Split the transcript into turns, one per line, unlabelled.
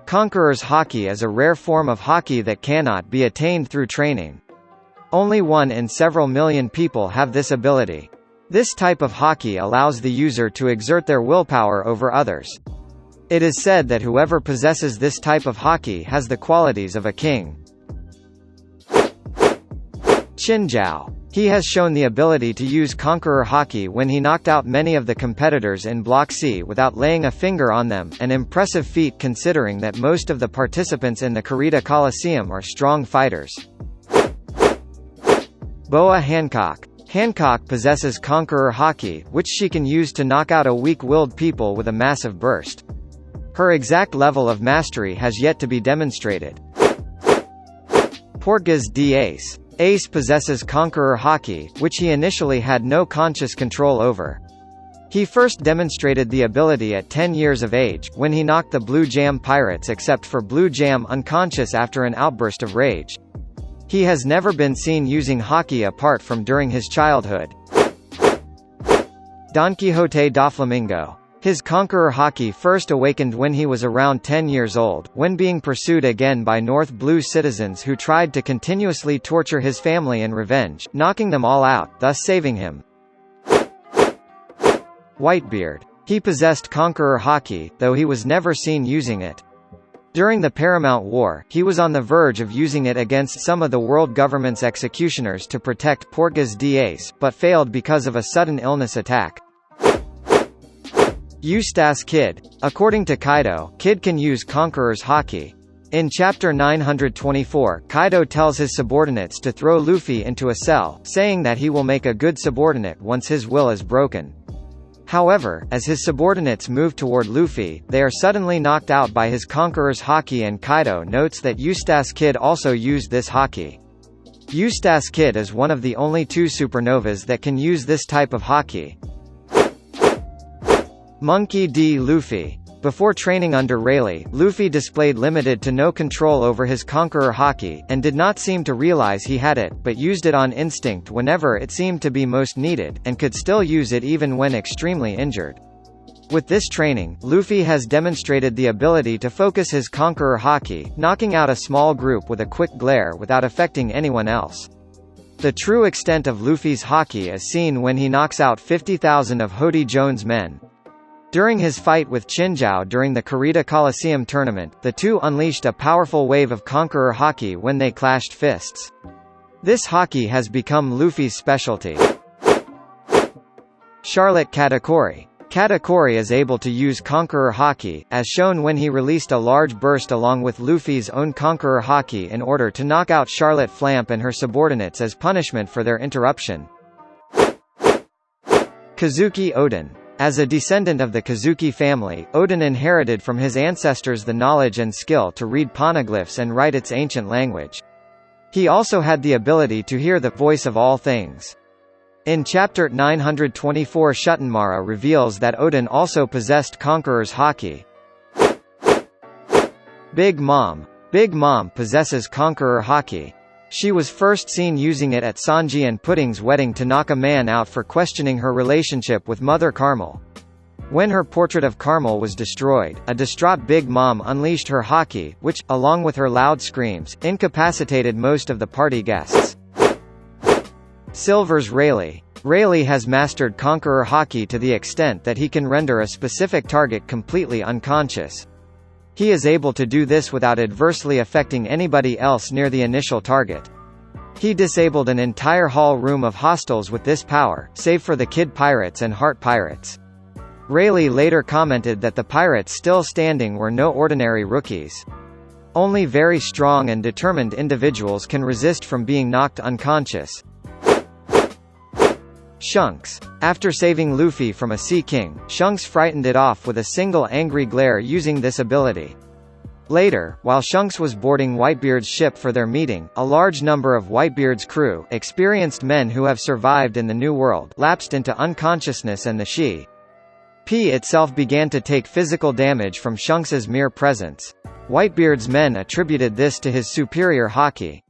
Conqueror's Haki is a rare form of Haki that cannot be attained through training. Only 1 in several million people have this ability. This type of Haki allows the user to exert their willpower over others. It is said that whoever possesses this type of Haki has the qualities of a king. Chinjao. He has shown the ability to use Conqueror Haki when he knocked out many of the competitors in Block C without laying a finger on them, an impressive feat considering that most of the participants in the Kurita Coliseum are strong fighters. Boa Hancock. Hancock possesses Conqueror Haki, which she can use to knock out a weak-willed people with a massive burst. Her exact level of mastery has yet to be demonstrated. Portgas d'Ace. Ace possesses Conqueror Haki, which he initially had no conscious control over. He first demonstrated the ability at 10 years of age, when he knocked the Blue Jam pirates except for Blue Jam unconscious after an outburst of rage. He has never been seen using Haki apart from during his childhood. Don Quixote Doflamingo. His Conqueror Haki first awakened when he was around 10 years old, when being pursued again by North Blue citizens who tried to continuously torture his family in revenge, knocking them all out, thus saving him. Whitebeard. He possessed Conqueror Haki, though he was never seen using it. During the Paramount War, he was on the verge of using it against some of the world government's executioners to protect Portgas d'Ace, but failed because of a sudden illness attack. Eustass Kid. According to Kaido, Kid can use Conqueror's Haki. In Chapter 924, Kaido tells his subordinates to throw Luffy into a cell, saying that he will make a good subordinate once his will is broken. However, as his subordinates move toward Luffy, they are suddenly knocked out by his Conqueror's Haki, and Kaido notes that Eustass Kid also used this Haki. Eustass Kid is one of the only 2 supernovas that can use this type of Haki. Monkey D. Luffy. Before training under Rayleigh, Luffy displayed limited to no control over his Conqueror Haki, and did not seem to realize he had it, but used it on instinct whenever it seemed to be most needed, and could still use it even when extremely injured. With this training, Luffy has demonstrated the ability to focus his Conqueror Haki, knocking out a small group with a quick glare without affecting anyone else. The true extent of Luffy's Haki is seen when he knocks out 50,000 of Hody Jones' men. During his fight with Chinjao during the Kurita Coliseum tournament, the two unleashed a powerful wave of Conqueror Haki when they clashed fists. This Haki has become Luffy's specialty. Charlotte Katakuri. Katakuri is able to use Conqueror Haki, as shown when he released a large burst along with Luffy's own Conqueror Haki in order to knock out Charlotte Flamp and her subordinates as punishment for their interruption. Kozuki Oden. As a descendant of the Kozuki family, Oden inherited from his ancestors the knowledge and skill to read poneglyphs and write its ancient language. He also had the ability to hear the voice of all things. In Chapter 924, Shuttenmara reveals that Oden also possessed Conqueror's Haki. Big Mom. Big Mom possesses Conqueror Haki. She was first seen using it at Sanji and Pudding's wedding to knock a man out for questioning her relationship with Mother Carmel. When her portrait of Carmel was destroyed, a distraught Big Mom unleashed her Haki, which, along with her loud screams, incapacitated most of the party guests. Silver's Rayleigh. Rayleigh has mastered Conqueror Haki to the extent that he can render a specific target completely unconscious. He is able to do this without adversely affecting anybody else near the initial target. He disabled an entire hall room of hostiles with this power, save for the Kid Pirates and Heart Pirates. Rayleigh later commented that the pirates still standing were no ordinary rookies. Only very strong and determined individuals can resist from being knocked unconscious. Shanks. After saving Luffy from a Sea King, Shanks frightened it off with a single angry glare using this ability. Later, while Shanks was boarding Whitebeard's ship for their meeting, a large number of Whitebeard's crew, experienced men who have survived in the New World, lapsed into unconsciousness, and the ship itself began to take physical damage from Shanks's mere presence. Whitebeard's men attributed this to his superior Haki.